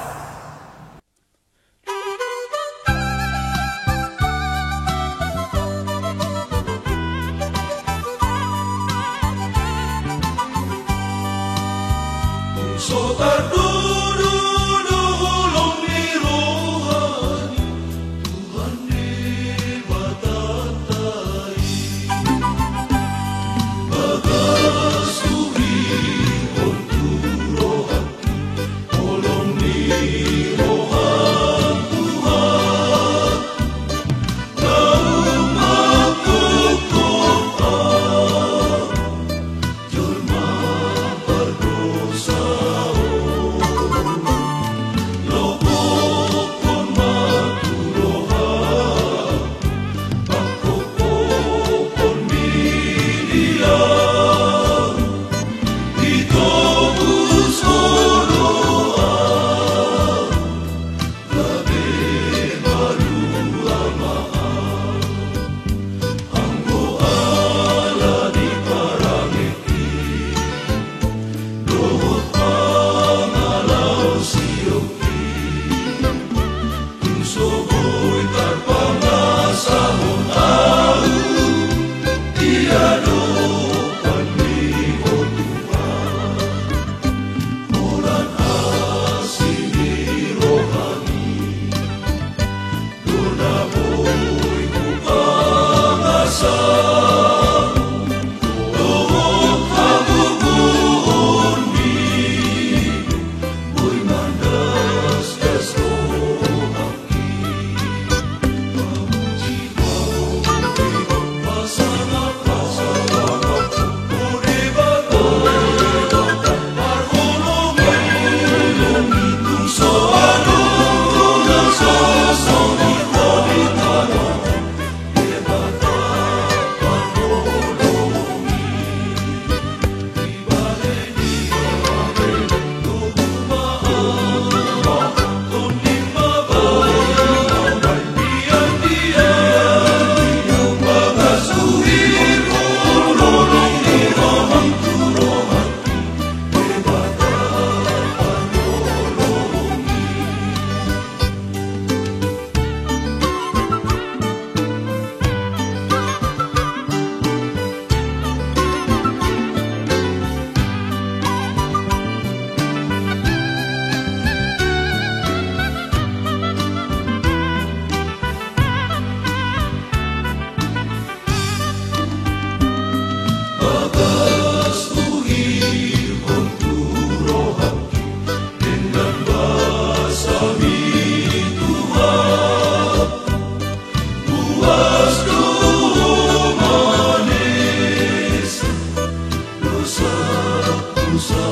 Dosa-dosa